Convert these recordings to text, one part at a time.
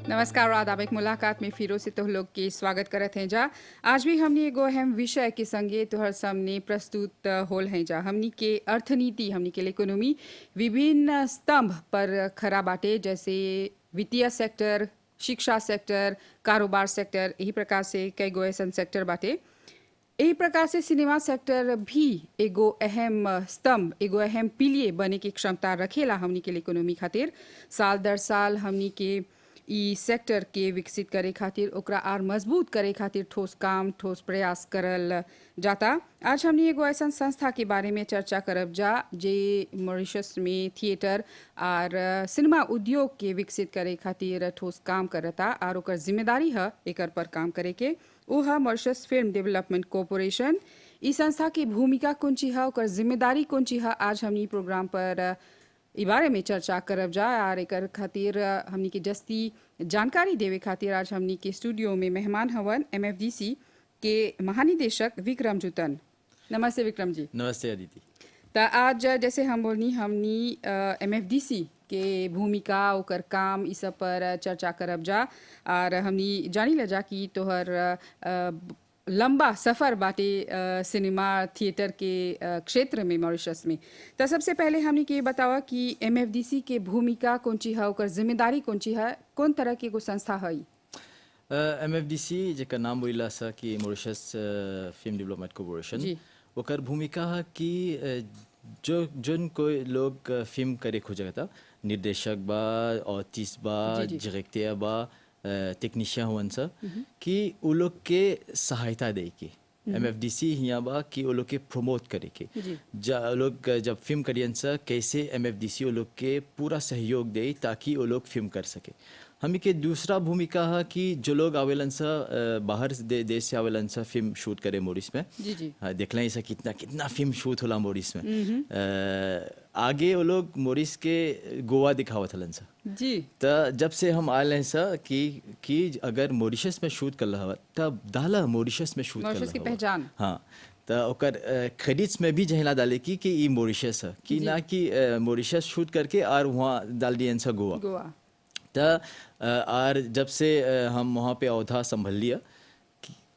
नमस्कार आदाब एक मुलाकात में फिरो से तुह लोग के स्वागत करत हैं जा। आज भी हमने एगो अहम विषय के संगे तुहर सामने प्रस्तुत होल हैं जा। हमनी के अर्थनीति, हमनी के इकोनॉमी विभिन्न स्तंभ पर खड़ा बाटे, जैसे वित्तीय सेक्टर, शिक्षा सेक्टर, कारोबार सेक्टर, यही प्रकार से कई गो ऐसन सेक्टर बाटे। यही प्रकार से सिनेमा सेक्टर भी एगो अहम स्तंभ, एगो अहम पिलिये बने की क्षमता रखेला हमनी के इकोनॉमी खातिर। साल दर साल हमनी के ई सेक्टर के विकसित करे खातिर, ओकरा आर मजबूत करे खातिर ठोस काम, ठोस प्रयास करल जाता। आज हमनी एगो ऐसा संस्था के बारे में चर्चा करब जा जे मॉरिशस में थिएटर और सिनेमा उद्योग के विकसित करे खातिर ठोस काम करता और ओकर जिम्मेदारी है एकर पर काम करे के। वो है मॉरिशस फिल्म डेवलपमेंट कॉरपोरेशन। इस संस्था की भूमिका कौन ची है, ओकर जिम्मेदारी कौन ची है, आज हमनी प्रोग्राम पर इ बारे में चर्चा करब जा। और एकर खातिर हमनी के जस्ती जानकारी देवे खातिर आज हमनी के स्टूडियो में मेहमान हवन MFDC के महानिदेशक विक्रम जुतन। नमस्ते विक्रम जी। नमस्ते अदिति। तो आज जैसे हम बोलनी हमनी MFDC के भूमिका, ओकर काम, इस सब पर चर्चा करब जा। और हमनी जानी ल जा कि तोहर लंबा सफ़र बाटे सिनेमा थिएटर के क्षेत्र में मॉरिशस में। तो सबसे पहले हमने के बतावा कि MFDC के भूमिका कौन ची है, ओकर जिम्मेदारी कौन ची है, कौन तरह के एगो संस्था है? MFDC जेकर नाम बोला सा कि मॉरिशस फिल्म डेवलपमेंट कॉरपोरेशन, ओकर भूमिका है कि जोन कोई लोग फिल्म करे खोजता, निर्देशक बा, आर्टिस्ट बा, डायरेक्टर बा, टेक्नीशियन हुआ सा कि वो लोग के सहायता दे के MFDC यहाँ बा कि वो लोग के प्रमोट करे के। लोग जब फिल्म करियन सा कैसे MFDC वो लोग के पूरा सहयोग दे ताकि वो लोग फिल्म कर सके। हमी के दूसरा भूमिका है कि जो लोग आवेलन सा बाहर देश से आवेलन सा फिल्म शूट करे मॉरिस में। देखला ऐसा कितना कितना फिल्म शूट होला मॉरिस में। आगे वो लोग मॉरिस के गोवा दिखावत हलन सा जी। तो जब से हम आए हैं सा कि अगर मॉरिशस में शूट कर रहा तब डाला मॉरिशस में शूट कर की पहचान। हाँ, तो ओकर क्रेडिट्स में भी जहला डाले कि ये मॉरिशस है कि ना कि मॉरिशस शूट करके और वहाँ डाल दिए सा गोवा। तो और जब से हम वहाँ पे औधा संभल लिया,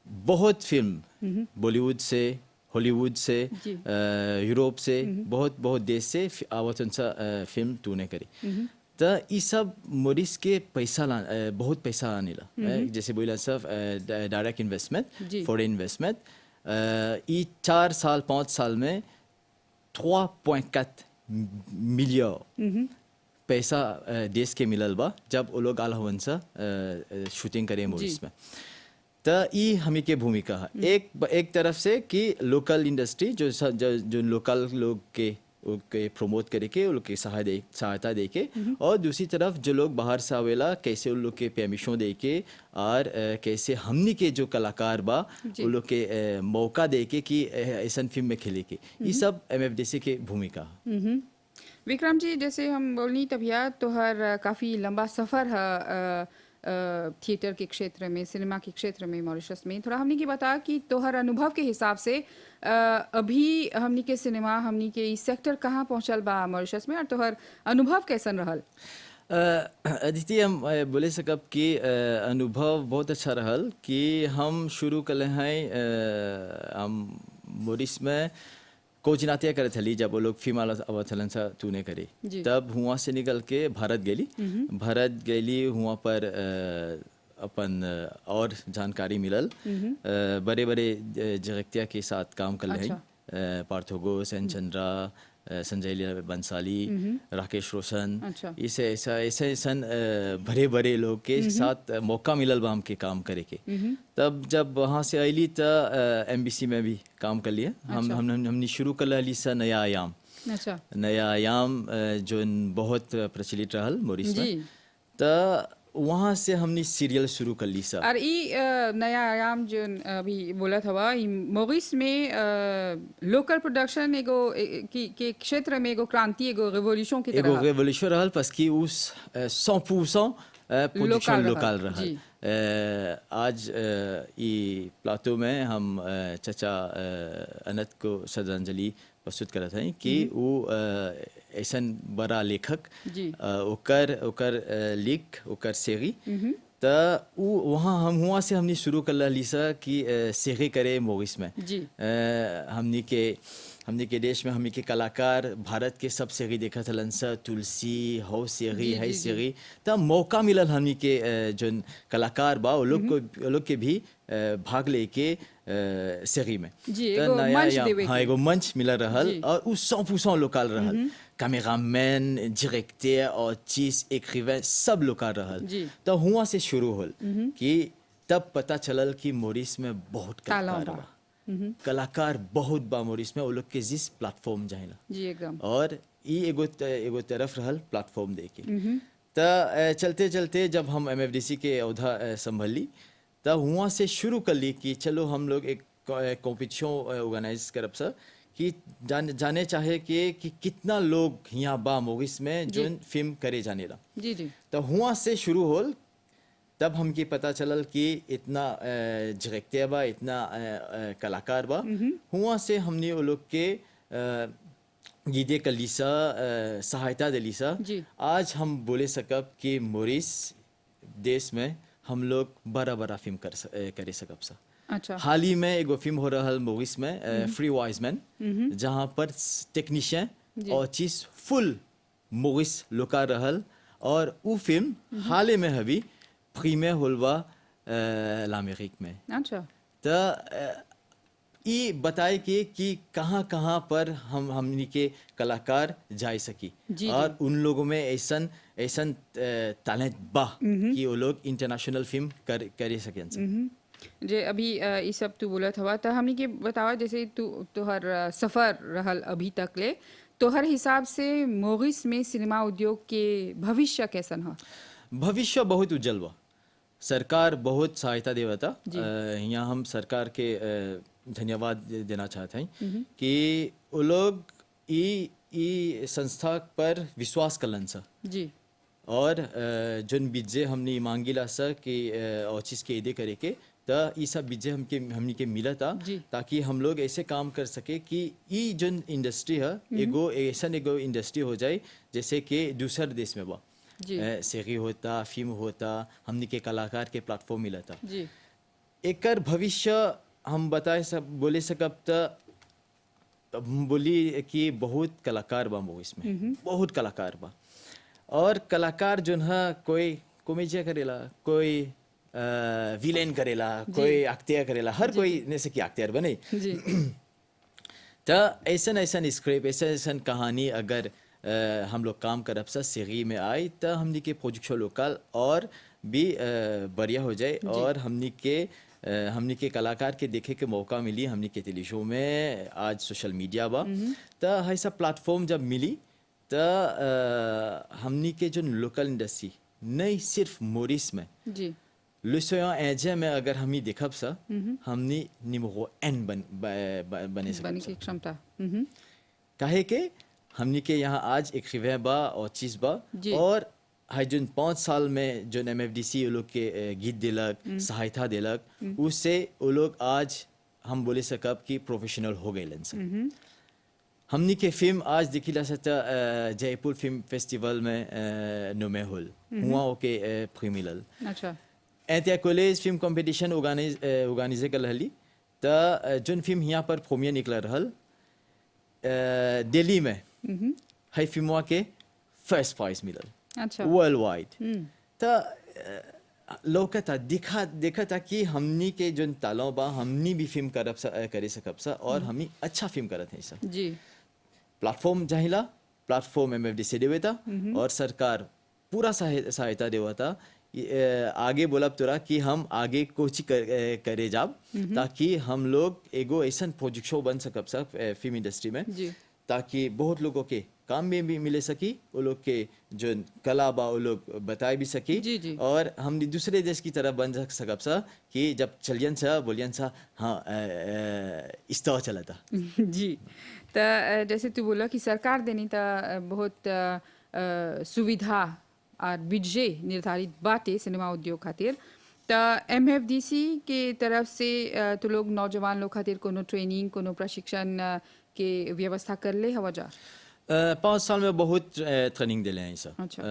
बहुत फिल्म बॉलीवुड से, हॉलीवुड से, यूरोप से, बहुत देश से आवत सा फिल्म तूने करी। तो ये सब मॉरिस के पैसा बहुत पैसा आने ला। जैसे बोला सब डायरेक्ट इन्वेस्टमेंट, फॉरेन इन्वेस्टमेंट, ये 4 साल 5 साल में 3.4 मिलियन पैसा देश के मिलल बा जब वो लोग आल हवन सा शूटिंग करे मॉरिस में। तो ये हमी के भूमिका है एक तरफ से कि लोकल इंडस्ट्री जो लोकल लोग के प्रमोट करे के, उन लोग के सहायता दे के, और दूसरी तरफ जो लोग बाहर से आवेला कैसे उन लोग के परमिशन दे के और कैसे हमनी के जो कलाकार बा उन लोग के मौका दे के कि ऐसा फिल्म में खेले के, ये सब MFDC के भूमिका है। विक्रम जी, जैसे हम बोलनी तभिया तोहर काफ़ी लंबा सफ़र है थिएटर के क्षेत्र में, सिनेमा के क्षेत्र में मॉरिशस में। थोड़ा हमने की बता कि तोहर अनुभव के हिसाब से अभी हमनी के सिनेमा, हमनी के इस सेक्टर कहाँ पहुँचल बा मॉरिशस में, और तोहर अनुभव कैसन रहल? अदिति, हम बोले सकब कि अनुभव बहुत अच्छा रहल कि हम शुरू कले हैं हम मॉरिस में कोच नातिया करे थली। जब वो लोग फिल्म अवथलन सा तूने करे तब हुआ से निकल के भारत गली हुआ पर अपन और जानकारी मिलल। बड़े डायरेक्टर के साथ काम कर रहे हैं, पार्थोगो, सेन चंद्रा, संजय लीला बंसाली, राकेश रोशन, ऐसे बड़े लोग के साथ मौका मिलल बा हमके काम करे के। तब जब वहाँ से अली तो MBC में भी काम कर लिया। हमने शुरू कर ली सा नया आयाम जो बहुत प्रचलित रहल मॉरिस में। तो वहाँ से हमने सीरियल शुरू कर ली सा। और ये नया आयाम जो अभी बोला था मॉरिस में लोकल प्रोडक्शन एगो के क्षेत्र में एगो क्रांति, एगो रेवोल्यूशन की तरह रहल, बस कि उस 100% प्रोडक्शन लोकल रहल। आज ये प्लाटो में हम चचा अनंत को श्रद्धांजलि प्रस्तुत करत हैं कि वो ऐसन बड़ा लेखक जी ओकर लिख ओकर सेरी त वहाँ हम हुआ से हमने शुरू कर ली सा कि सेरे करे मोरिस में जी हमने के देश में हमने के कलाकार भारत के सब सेरी देखा थलन सा तुलसी हो सेरी जी, है जी, जी। सेरी त मौका मिलल हमने के जोन कलाकार बा वो लोग के भी भाग लेके सेरी में जी, त एगो नया मंच या- देवे हाँ के। एगो मंच मिला रहल जी। और उ 100% लोकल रहल कैमरामैन डायरेक्टर आर्टिस्ट एक्रिवान सब लोकल रहल जी। तो हुआ से शुरू होल कि तब पता चलल कि मोरिस में बहुत तालाब कलाकार बा। बा कलाकार बहुत बा मोरिस में वो लोग के जिस प्लेटफॉर्म जाहिला जी एकदम और ई एगो तरफ रहल प्लेटफॉर्म दे के त चलते चलते जब हम एमएफडीसी के औधा संभली तब हुआ से शुरू कर ली कि चलो हम लोग एक कॉम्पिटिशन ऑर्गेनाइज करब सर कि जाने चाहे कि कितना लोग यहाँ बा मोरिस में जी। जो फिल्म करे जाने ला जी जी तो हुआ से शुरू होल तब हमके पता चलल कि इतना डायरेक्टर बा इतना कलाकार बा हुआ से हमने वो लोग के गिदे कर लीसा सहायता दे लीसा जी। आज हम बोले सकब कि मोरिस देश में हम लोग बड़ा बड़ा फिल्म करे सकब सा अच्छा हाल ही में एगो फिल्म हो रहा मोरिस में फ्री वाइज मैन जहाँ पर टेक्नीशियन जी। और चीज फुल मोरिस लोका रहल और वो फिल्म हाल में अभी फ्री में होलवा l'Amérique में अच्छा तो ये बताए कि कहाँ कहाँ पर हमनी के कलाकार जा सकी जी, और उन लोगों में ऐसन ऐसन टैलेंट बा कि वो लोग इंटरनेशनल फिल्म करे सकें जे अभी ये सब तू बोलत हवा तो हमनी के बतावा जैसे तोहर सफर रहल अभी तक ले तोहर हिसाब से मोरिस में सिनेमा उद्योग के भविष्य कैसन ह भविष्य बहुत उज्जवल बा सरकार बहुत सहायता देवता जी। यहाँ हम सरकार के धन्यवाद देना चाहते हैं कि वो लोग ई संस्था पर विश्वास कलन सा जी और जोन बीजे हमने मांगिला सा कि और चीज़ के इदे करे के तो ये सब बीजे हमनी के मिला था जी। ताकि हम लोग ऐसे काम कर सके कि ये जोन इंडस्ट्री है एगो इंडस्ट्री हो जाए जैसे कि दूसर देश में बा जी सेरी होता फिल्म होता हमनी के कलाकार के प्लेटफॉर्म मिला था जी एकर भविष्य हम बताए सब बोले सकब तो बोली कि बहुत कलाकार बा मोरिस में बहुत कलाकार बा और कलाकार जो है कोई कॉमेडिया करेला कोई विलेन करेला कोई एक्टर करेला हर कोई ने से कि एक्टर बने जी तो ऐसा ऐसा स्क्रिप्ट ऐसा कहानी अगर हम लोग काम करब सा सीरी में आए तो हमनी के प्रोजेक्शन लोकल और भी बढ़िया हो जाए और हमनी के कलाकार के देखे के मौका मिली हमनी के टेलीशो में आज सोशल मीडिया बा तो ऐसा प्लेटफॉर्म जब मिली तो हमनी के जो लोकल इंडस्ट्री नहीं सिर्फ मोरिस में जी लुसिया एजे में अगर हमनी देखब सा हमनी निमो एन बने बने सकब की क्षमता काहे के हमनी के यहाँ आज एक रिवे बा और चीज बा जी। और हाई जोन 5 साल में जो एमएफडीसी वो लोग के गीत दिलक सहायता दिलक उससे वो लोग आज हम बोले सकब कि प्रोफेशनल हो गए लन हमनी के फिल्म आज दिखिला सकता जयपुर फिल्म फेस्टिवल में नोमे होल हुआ ओके फ्री मिलल अच्छा एंतिया कॉलेज फिल्म कंपटीशन ऑर्गेनाइज कर रहली तो जोन फिल्म यहाँ पर प्रीमियर निकल रहल दिल्ली में हाई फिल्मवा के फर्स्ट प्राइज मिलल अच्छा वर्ल्ड वाइड तो लौकता देखा था कि हमनी के जोन तालों बा हमनी भी फिल्म करे सकब सा और हमनी अच्छा फिल्म करत है सा जी प्लेटफॉर्म जाहिला प्लेटफॉर्म एमएफडीसी देवेता और सरकार पूरा सहायता देवता आगे बोलब तोरा कि हम आगे कोचिंग करे जाब ताकि हम लोग एगो ऐसा प्रोजेक्ट शो बन सकब सा फिल्म इंडस्ट्री में जी ताकि बहुत लोगों के काम में भी मिले सकी वो लोग के जो कला बा वो लोग बताए भी सकी जी, जी। और हम दूसरे देश की तरह बन सकब सा कि जब चलियन सा बोलियन सा हाँ इस तरह चला था जी तो जैसे तू बोला कि सरकार देनी तो बहुत सुविधा और बिजे निर्धारित बाटे सिनेमा उद्योग खातिर तो MFDC के तरफ से तो लोग नौजवान लोग खातिर कोनो ट्रेनिंग कोनो प्रशिक्षण के व्यवस्था कर ले हवा जा 5 साल में बहुत ट्रेनिंग दिले हैं सर अच्छा।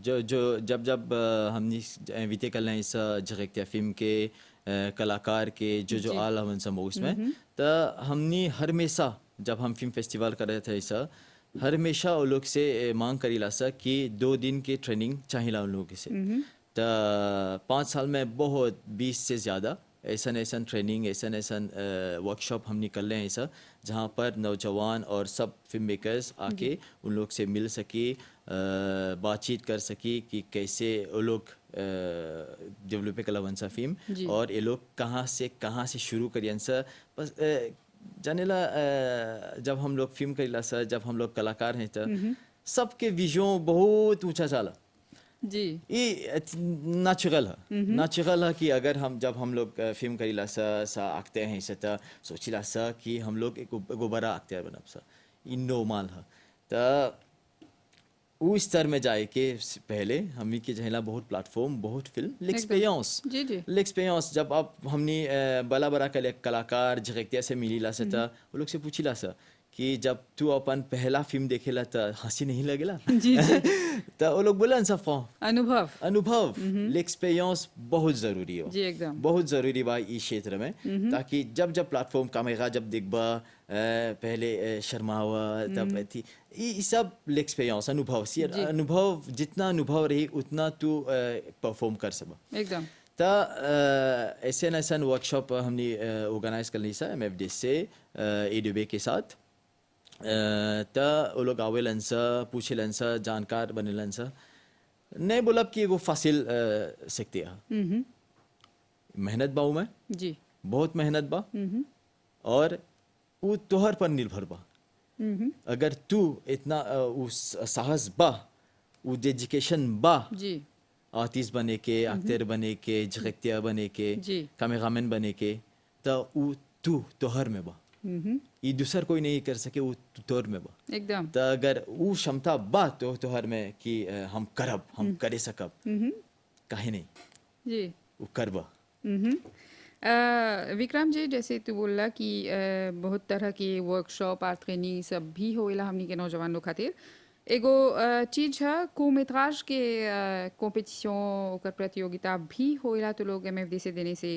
जो जो जब जब हमने इनविटे कर लें इस डायरेक्टर फिल्म के कलाकार के जो जो जी। आल हवन सब उसमें तो हमने हमेशा जब हम फिल्म फेस्टिवल कर रहे थे सर हमेशा वो लोग से मांग करीला सर कि 2 दिन की ट्रेनिंग चाहिए उन लोगों से तो 5 साल में बहुत 20 से ज़्यादा ऐसा ट्रेनिंग ऐसा वर्कशॉप हम निकल रहे हैं सर जहाँ पर नौजवान और सब फिल्म मेकर्स आके उन लोग से मिल सके बातचीत कर सके कि कैसे वो लोग डेवलप कला वन सा जी। फिल्म और ये लोग कहाँ से शुरू करियन सर बस जानेला जब हम लोग फिल्म करीला सर जब हम लोग कलाकार हैं तो सबके विजन बहुत ऊंचा चला जी ये नेचुरल है कि अगर हम जब हम लोग फिल्म करीला सा आखते हैं से तो सोचिला सा कि हम लोग एक बड़ा अख्तियार बनब सा ये नॉर्मल है तो उस स्तर में जाए के पहले हमनी के जहला बहुत प्लेटफॉर्म बहुत फिल्म l'expérience जी जी l'expérience जब आप हमनी बड़ा बड़ा कलाकार डायरेक्टर से मिलीला से तो वो लोग से पूछिला सा कि जब तू अपन पहला फिल्म देखेला तो हंसी नहीं लगेला जी जी तो वो लोग बोला सब अनुभव l'expérience बहुत जरूरी हो जी एकदम बहुत जरूरी बा इस क्षेत्र में ताकि जब जब प्लेटफॉर्म कैमरा जब देखबा पहले शर्मावा तब थी ये सब l'expérience अनुभव जितना अनुभव रही उतना तू परफॉर्म कर सका एकदम तो ऐसे वर्कशॉप हमने ऑर्गेनाइज कर ली सा MFD से ADB के साथ तो वो लोग आवेलन सा पूछेलन सा जानकार बनेलन सा नहीं बोला कि वो फासिल सीखती है मेहनत बा में जी बहुत मेहनत बा और वो तोहर पर निर्भर बा अगर तू इतना उस साहस बा वो डेडिकेशन बा जी आर्टिस्ट बने के एक्टर बने के डायरेक्टर बने के जी कैमरामैन बने के तो वो तू तोहर में बा ये दूसर कोई नहीं कर सके वो तोहर में बा एकदम तो अगर वो क्षमता बा तो तोहर में कि हम करब हम करे सकब काहे नहीं जी वो करबा विक्रम जी जैसे तू बोला कि बहुत तरह की वर्कशॉप आर ट्रेनिंग सब भी होएला हमनी के नौजवान लोग खातिर एगो चीज है कोमेत्राज के कॉम्पिटिशन ओकर प्रतियोगिता भी होएला तो लोग MFD से देने से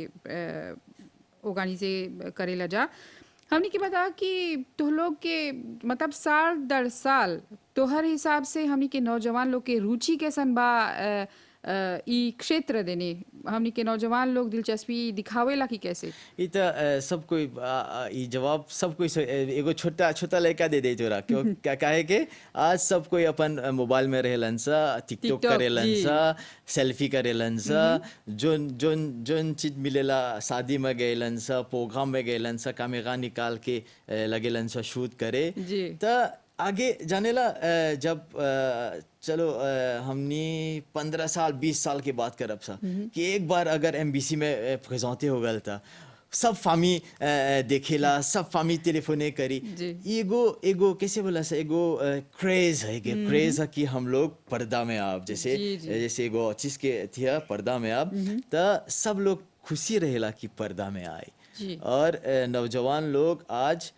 ऑर्गेनाइजे करेला जा हमने की बता कि तो लोग के मतलब साल दर साल तो हर हिसाब से हमने के नौजवान लोग के रुचि कैसन बा ई क्षेत्र देने हमने के नौजवान लोग दिलचस्पी दिखावेला कि कैसे ये तो सब कोई ये जवाब सब कोई एगो छोटा छोटा लड़का दे तोरा क्यों क्या कहे के आज सब कोई अपन मोबाइल में रहेलन सा टिकटॉक करेलन सा सेल्फी करेलन सा जोन जोन जोन चीज मिलेला शादी में गएलन सा प्रोग्राम में गएलन सा कैमरा निकाल के लगेलन सा शूट करे तो आगे जाने ला जब चलो हमने 15 साल 20 साल की बात करब सा कि एक बार अगर MBC में प्रेजेंटे हो गया था सब फामी देखेला सब फामी टेलीफोने करी एगो कैसे बोला सा एगो क्रेज है कि हम लोग पर्दा में आप जैसे एगो चीज के थिया पर्दा में आप तो सब लोग खुशी रहेला कि पर्दा में आए और नौजवान लोग आज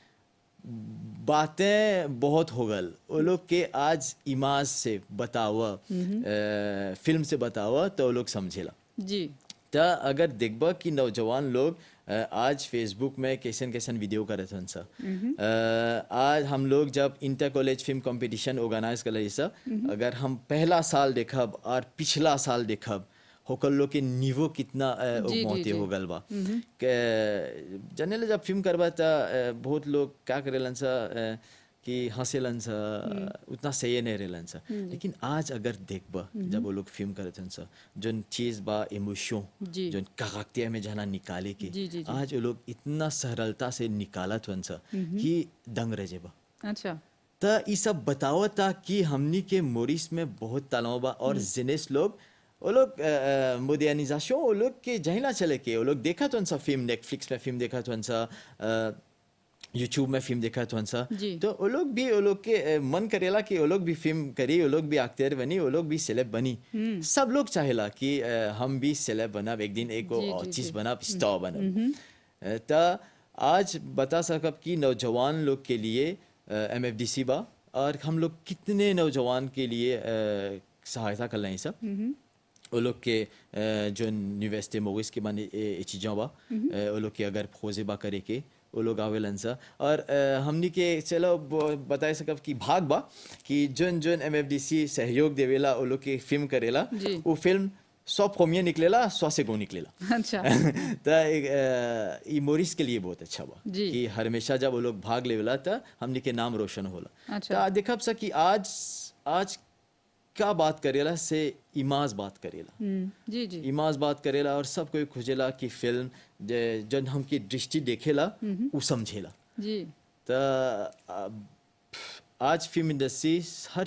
बातें बहुत हो गल वो लोग के आज इमाज से बतावा फिल्म से बतावा तो वो लोग समझेला जी तो अगर देखबा कि नौजवान लोग आज फेसबुक में कैसन कैसन वीडियो करत हन सा आज हम लोग जब inter college film competition organise कर सा अगर हम पहला साल देखब और पिछला साल देखब होकर लोग के निवो कितना उगमते हो गल बा जनेले जब फिल्म करबा था बहुत लोग क्या करेलन सा कि हंसेलन सा उतना सही नहीं रहेलन सा लेकिन आज अगर देखबा जब वो लोग फिल्म करते हैं सा जोन चीज बा इमोशन जोन कागतिया में जाना निकाले के आज वो लोग इतना सरलता से निकालत हन सा कि दंग रह जेबा अच्छा तो ये सब बताओ था कि हमनी के मोरिस में बहुत तनाव बा और जिनेस लोग वो लोग मॉडर्नाइजेशन वो लोग के जहिला चले के वो लोग देखा तो उनसा फिल्म नेटफ्लिक्स में फिल्म देखा तो उनसा यूट्यूब में फिल्म देखा तो सा जी। तो वो लोग भी वो लोग के मन करेला कि वो लोग भी फिल्म करी, वो लोग भी एक्टर बनी, वो लोग भी सेलेब बनी। सब लोग चाहेला कि हम भी सेलेब बनब, एक दिन एक जी, जी, चीज जी। बनब, स्टार बनब। तो आज बता सकब कि नौजवान लोग के लिए MFDC बा, और हम लोग कितने नौजवान के लिए सहायता कर रहे हैं सब। वो लोग के जो यूनिवर्सिटी मोगिस के बने चीज़ों बा, वो लोग के अगर खोजे बा करे के वो लोग आवेलन सा, और हमनी के चलो बताए सकब कि भाग बा कि जोन जोन MFDC सहयोग देवेला वो लोग के फिल्म करेला, जी। वो फिल्म 100 प्रोमियर निकलेला, 100 से गो निकलेला। अच्छा। तो ये मोरिस के लिए बहुत अच्छा बा जी। कि हमेशा जब वो लोग भाग लेवेला तो हमनी के नाम रोशन होला। अच्छा। तो देखब सा कि आज क्या बात करेला से इमाज बात करेला, जी जी इमाज बात करेला, और सब कोई खोजेला कि फिल्म जन हमकी दृष्टि देखेला वो समझेला। जी तो आज फिल्म इंडस्ट्री हर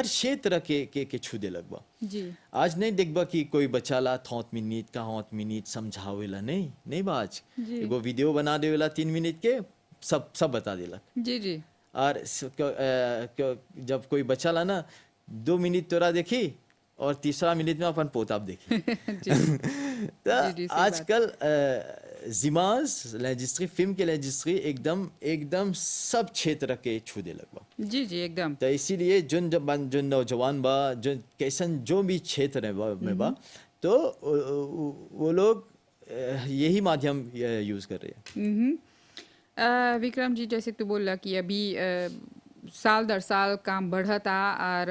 क्षेत्र के छू दे लगबा। जी आज नहीं देखबा कि कोई बच्चा ला 30 मिनट समझावेला, नहीं बा। आज जी। एगो वीडियो बना देवेला 3 मिनट के, सब बता देला। जी जी और जब कोई बच्चा ला ना 2 मिनट तोरा देखी और तीसरा मिनट में अपन पोताब देखी। जी तो जी, सही बात। आजकल जिमाज रजिस्ट्री, फिल्म के रजिस्ट्री एकदम सब क्षेत्र के छू दे लगवा। जी जी एकदम। तो इसीलिए जो नौजवान बा, जो कैसन जो भी क्षेत्र में बा, तो वो लोग यही माध्यम यूज कर रहे हैं। विक्रम जी, जैसे तू बोला कि अभी साल दर साल काम बढ़ता और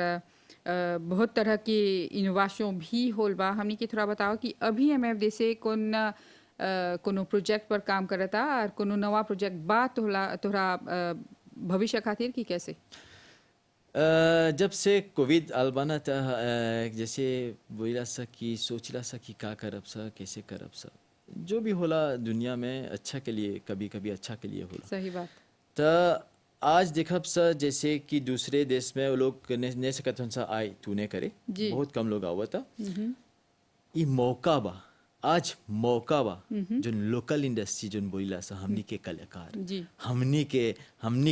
बहुत तरह के इनोवेशन भी होल बा। हमनी के थोड़ा बताओ कि अभी MFD से कोनो प्रोजेक्ट पर काम करता और कोनो नवा प्रोजेक्ट बा तोहरा भविष्य खातिर की कैसे? जब से कोविड आल बा ना, त जैसे बोला सा कि सोचला सा कि का करब सा, कैसे करब सा। जो भी होला दुनिया में अच्छा के लिए, कभी कभी अच्छा के लिए होला। सही बात। तो आज देखब सा जैसे कि दूसरे देश में वो लोग ने सकत हन सा आए तूने करे, जी। बहुत कम लोग आवता। ये मौका बा, आज मौका बा जो लोकल इंडस्ट्री जो बोला सा, हमनी के कलाकार, जी हमनी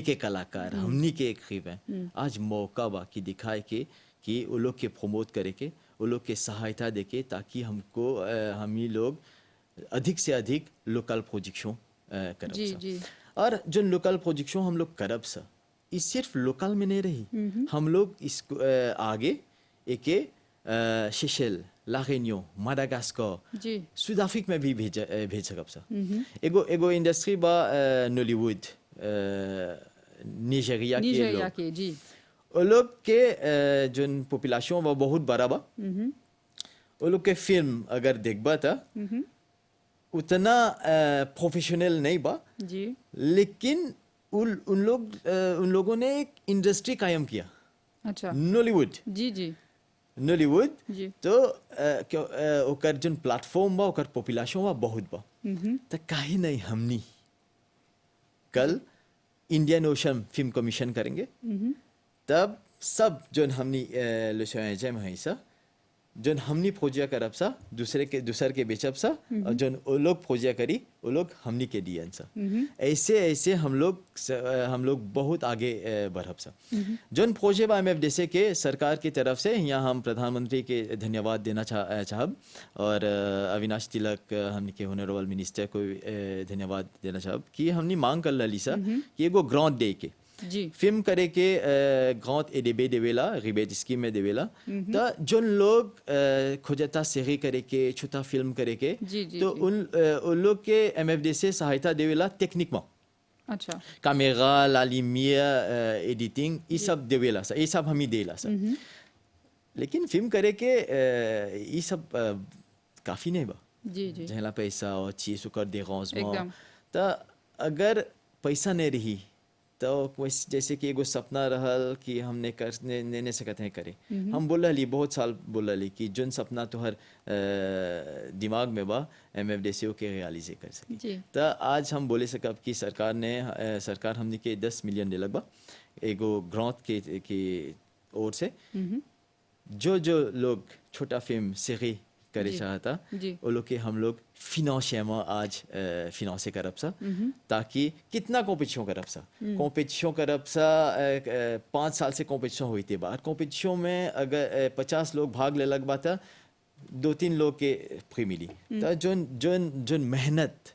के कलाकार, हमनी के एक खीब है। आज मौका बा कि दिखाए के कि वो लोग के प्रमोट करे के, वो लोग के सहायता दे के, ताकि हमको हम ही लोग अधिक से अधिक लोकल प्रोजेक्शन करब जी सा। जी और जो लोकल प्रोजेक्शन हम लोग करब सा, ये सिर्फ लोकल में नहीं रही, हम लोग इसको आगे एक सेशेल, ला रेनियो, माडागास्कर, जी साउथ अफ्रीका में भी भेज सकब सा। एगो इंडस्ट्री बा नॉलीवुड, निजेरिया के निजेरिया लोग, के। जी वो लोग के जो पॉपुलेशन बा बहुत बड़ा बा। वो लोग के फिल्म अगर देखबा था उतना प्रोफेशनल नहीं बा, जी लेकिन उन लोगों ने एक इंडस्ट्री कायम किया, अच्छा। नॉलीवुड। जी जी जी तो ओकर जो प्लेटफॉर्म बा, ओकर पॉपुलेशन बा बहुत बा। तो काहे नहीं हमनी कल इंडियन ओशन फिल्म कमीशन करेंगे, तब सब जो हमनी लोग है सा, जो हमनी फौजिया करब सा, दूसर के बेचब सा, और जो वो लोग फौजिया करी वो लोग हमनी के दियन सा। ऐसे हम लोग बहुत आगे बढ़ब सा। जोन फौजे बा MFDC के सरकार की तरफ से, यहाँ हम प्रधानमंत्री के धन्यवाद देना चाहब, और अविनाश तिलक हमनी के ऑनरेबल मिनिस्टर को धन्यवाद देना चाहब कि हमनी मांग कर ली सा कि एगो ग्रांट दे के जी फिल्म करे के ग्रांट एडीबी देवेला, रिबेट स्कीम में देवेला। तो जोन लोग खोजता सेरी करे के, छोटा फिल्म करे के, जी जी तो जी। उन लोग के MFDC सहायता देवेला टेक्निक में, अच्छा कैमरा, ला lumière, एडिटिंग, ये सब देवेला सा, ये सब हम ही देला सा। लेकिन फिल्म करे के ये सब काफी नहीं बा। जी जी जहला पैसा और चीज कर दे एकदम। तो अगर पैसा नहीं रही तो जैसे कि एगो सपना रहल कि हमने नहीं सकते हैं करे। हम बोल रही बहुत साल बोल रही कि जोन सपना तोहर दिमाग में बा MFDC के रियलाइज कर सकी। जी तो आज हम बोले सकब कि सरकार हमने के 10 मिलियन दे लगभग एगो ग्रांट के ओर से। जो लोग छोटा फिल्म सीरी करे जी। चाहता जी। वो लोग के हम लोग फिनांशियरमा आज फिनांसे करब सा ताकि कितना कॉम्पिटिशन करब सा 5 साल से कॉम्पिटिशन हुई थी बाहर कॉम्पिटिशन में अगर 50 लोग भाग ले लग बात 2-3 लोग के फ्री मिली तो जोन जोन जोन मेहनत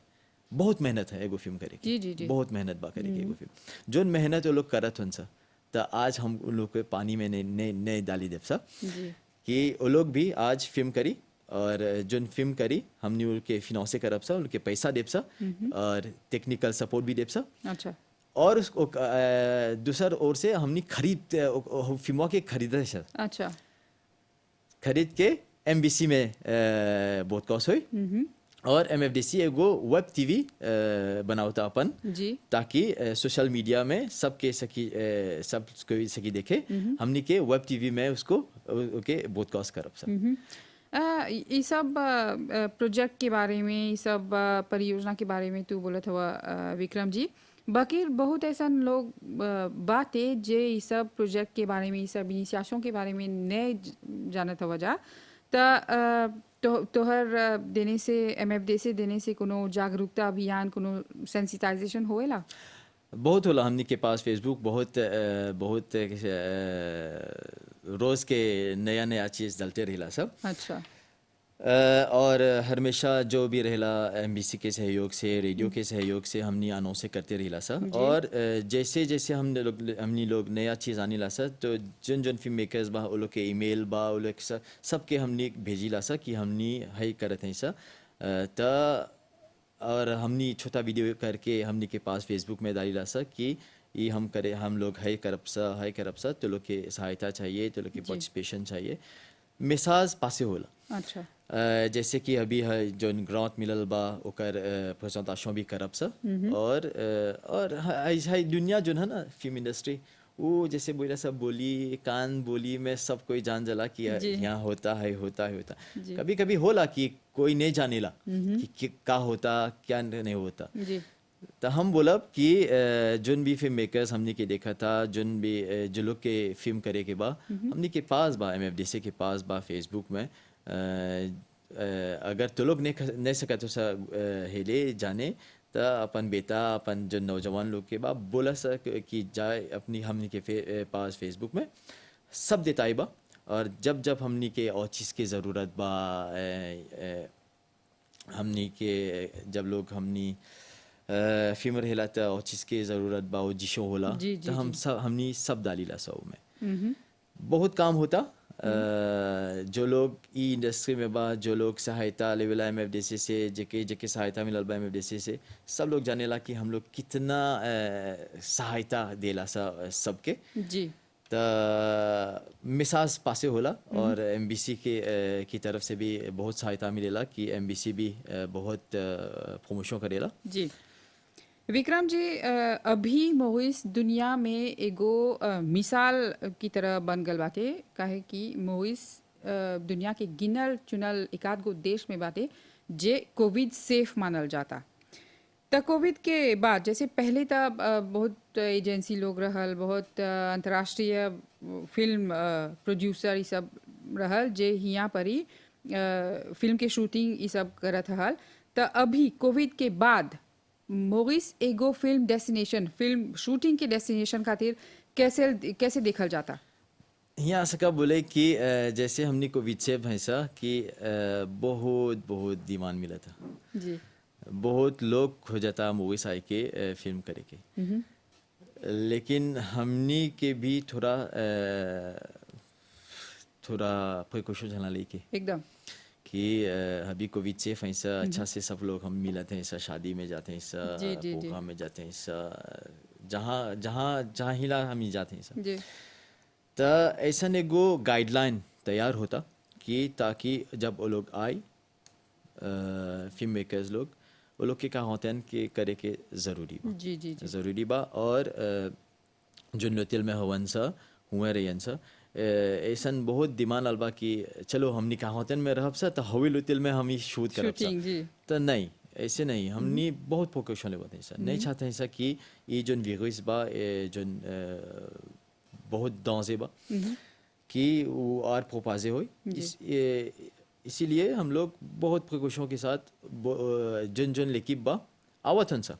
बहुत मेहनत है एगो फिल्म करे जी, जी, जी। बहुत मेहनत बा करे एगो फिल्म जोन मेहनत वो लोग करत हन सा तो आज हम उन लोग के पानी में नहीं डाली देव सा जी। कि वो लोग भी आज फिल्म करी और जोन फिल्म करी हमने उनके फिनांसे करब सा उनके पैसा देव सा और टेक्निकल सपोर्ट भी देव सा अच्छा। और उसको दूसर ओर से हमने फिल्मों के खरीदे सा अच्छा। खरीद के एमबीसी में ब्रॉडकास्ट हुई और एमएफडीसी एगो वेब टीवी बनावता अपन जी। ताकि सोशल मीडिया में सबके सब कोई सकी देखे हमने के वेब टीवी में उसको ओके ब्रॉडकास्ट करब सब ये सब प्रोजेक्ट के बारे में ये सब परियोजना के बारे में तू बोलत हुआ विक्रम जी बाकी बहुत ऐसा लोग बात है जे ये सब प्रोजेक्ट के बारे में ये सब इनिशिएशन के बारे में नहीं जानत हुआ जा तोहर देने से एमएफडी से देने से कोनो जागरूकता अभियान कोनो सेंसिटाइजेशन होएला बहुत होला हमने के पास फेसबुक बहुत रोज के नया नया चीज डालते रहेला सब अच्छा और हमेशा जो भी रहेला एमबीसी के सहयोग से रेडियो के सहयोग से हमने अनाउंस करते रहेला सर और जैसे जैसे हमने लोग नया चीज़ आने ला सर तो जन जन फिल्म मेकर्स बा वो लोग के ईमेल बा वो लोग सबके हमने भेजी ला सर कि हमने है करते हैं सर तो और हमने छोटा वीडियो करके हमने के पास फेसबुक में डाली ला सर कि ये हम लोग है करब सा तो लोग के सहायता चाहिए तो लोग के पार्टिसिपेशन चाहिए मिसाज पासे होला अच्छा जैसे कि अभी है जो ग्रांट मिलल बा ओकर प्रेजेंटेशन भी करब सा और हाई दुनिया जो है ना फिल्म इंडस्ट्री वो जैसे बोला सब बोली कान बोली में सब कोई जान जला कि यहाँ होता है कभी कभी होला कि कोई नहीं जानेला कि क्या होता क्या नहीं होता तो हम बोलब कि जोन भी फिल्म मेकर्स हमने के देखा था जोन भी जो लोग के फिल्म करे के बा हमने के पास बा एमएफडीसी के पास बा फेसबुक में अगर तो लोग नहीं सका तो सा हेले जाने तो अपन बेटा अपन जो नौजवान लोग के बा बोला सा कि जाए अपनी हमने के पास फेसबुक में सब देताई बा और जब जब हमने के और चीज़ की ज़रूरत बा हमने के जब लोग हमने फीमर हिला तो और चीज़ की ज़रूरत बा वो जिशो होला तो हमने सब डाली ला सौ में बहुत काम होता जो लोग ई इंडस्ट्री में बा जो लोग सहायता लेवल एमएफडीसी से जेके सहायता मिलल बा एमएफडीसी से सब लोग जानेला कि हम लोग कितना सहायता देला सबके जी तो मिसाज पासे होला और एमबीसी की तरफ से भी बहुत सहायता मिलेला कि एमबीसी भी बहुत प्रमोशन करेला जी विक्रम जी अभी मोहिस दुनिया में एगो मिसाल की तरह बन गल बाटे काहे कि मोहिस दुनिया के गिनल चुनल एकाध गो देश में बाटे जे कोविड सेफ मानल जाता तो कोविड के बाद जैसे पहले तो बहुत एजेंसी लोग रहल बहुत अंतर्राष्ट्रीय फिल्म प्रोड्यूसर ये सब रहल जे हियाँ पर ही फिल्म के शूटिंग ये सब करत हल तो अभी कोविड के बाद मोरिस एगो फिल्म डेस्टिनेशन फिल्म शूटिंग के डेस्टिनेशन खातिर कैसे देखल जाता यहाँ से कब बोले कि जैसे हमने कोविड से भैंसा कि बहुत बहुत डिमांड मिला था जी बहुत लोग हो जाता मूवीज आए के फिल्म करे के लेकिन हमने के भी थोड़ा प्रिकॉशन जना लेके एकदम कि अभी कोविड से ऐसा अच्छा से सब लोग हम मिलते हैं ऐसा शादी में जाते हैं ऐसा प्रोग्राम में जाते हैं ऐसा जहाँ जहाँ जहाँ हिला हम ही जाते हैं ऐसा तो ऐसा एगो गाइडलाइन तैयार होता कि ताकि जब वो लोग आए फिल्म मेकर्स लोग वो लोग के क्या होते हैं कि करे के ज़रूरी बा जी ज़रूरी बा और जो नृत्य में हवन सा हुए रही सा ऐसा बहुत दिमाग अलबा कि चलो हमने कहावतन में रहब सा तो हवी लुतिल में हम ही शूट करब सा तो नहीं ऐसे नहीं हमने बहुत फोकस होने होते हैं सर नहीं चाहते हैं सर कि ये जो वीगस बा जो बहुत दांजे बा कि वो और प्रोपाजे हो इसीलिए हम लोग बहुत प्रिकॉशन के साथ जन जन लेकिन बा आवत हन सा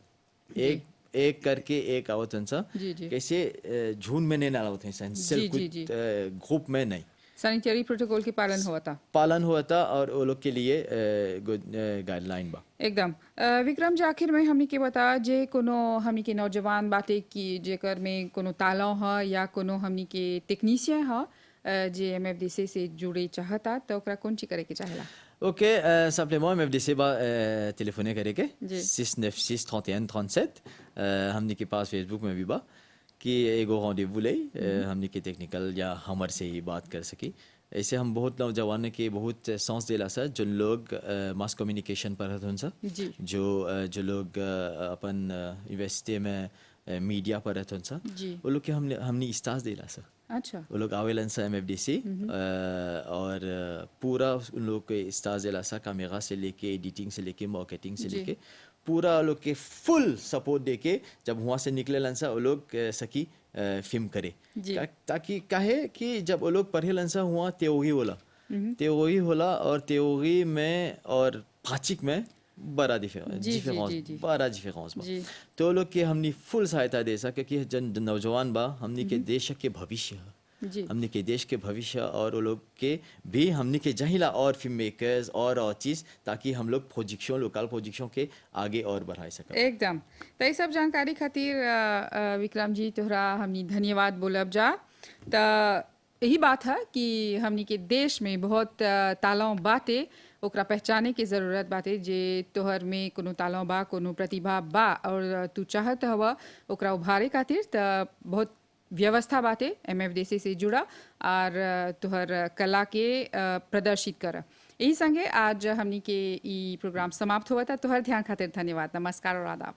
एक एक करके एक आवत हन सा जी, जी। कैसे झुंड में नहीं आवत हैं सन सिर्फ जी, जी। कुछ ग्रुप में नहीं सैनिटरी प्रोटोकॉल के पालन हुआ था पालन हुआ था और वो लोग के लिए गाइडलाइन बा एकदम विक्रम जी आखिर में हमनी के बता जे कोनो हमनी के नौजवान बाटे की जेकर में कोनो तालाव ह या कोनो हमनी के टेक्नीशियन ह जे एमएफडीसी से जुड़े चाहता तो ओकरा कौन चीज करे के चाहेला Ok, simplement, MFDC va téléphoner करके जी। 696 31 37 हमने के पास फेसबुक में भी बा कि एगो rendezvous ले हमने के टेक्निकल या हमर से ही बात कर सकी ऐसे हम बहुत नौजवान के बहुत सांस दिला सा जो लोग मास कम्युनिकेशन पर हथुन सा जी जो लोग अपन यूनिवर्सिटी में मीडिया पर हथुन सा जी वो लोग के हमने स्टार्स दिला सा अच्छा वो लोग आवेलन सा एमएफडीसी और पूरा उन लोग के स्टार्स दिला सा कैमरा से लेके एडिटिंग से लेके मार्केटिंग से जी। लेके पूरा लोग के फुल सपोर्ट देके जब वहाँ से निकले लंसा वो लोग सकी फिल्म करे जी। ताकि काहे कि जब वो लोग पढ़े लंसा हुआ त्योगी होला और त्योगी में और पाचिक में बड़ा जी, जी, जी, डिफरेंस जी। बड़ा डिफरेंस बा जी। तो लोग के हमनी फुल सहायता दे सके कि जन नौजवान बा हमनी के देश के भविष्य है जी हमने के देश के भविष्य और वो लोग के भी हमने के जहिला और फिल्म मेकर्स और चीज़ ताकि हम लोग प्रोजेक्शन लोकल प्रोजेक्शन के आगे और बढ़ा सकें एकदम तो ये सब जानकारी खातिर विक्रम जी तोहरा हमनी धन्यवाद बोलब जा त यही बात है कि हमनी के देश में बहुत तालाव बाटे ओकरा पहचाने के ज़रूरत बाटे जे तोहर में कोनो तालाव बा कोनो प्रतिभा बा और तू चाहत हवा ओकरा उभारे खातिर त बहुत व्यवस्था बाटे एमएफडीसी से जुड़ा और तोहर कला के प्रदर्शित कर यही संगे आज हमनी के ई प्रोग्राम समाप्त हुआ था तोहर ध्यान खातिर धन्यवाद नमस्कार और आदाब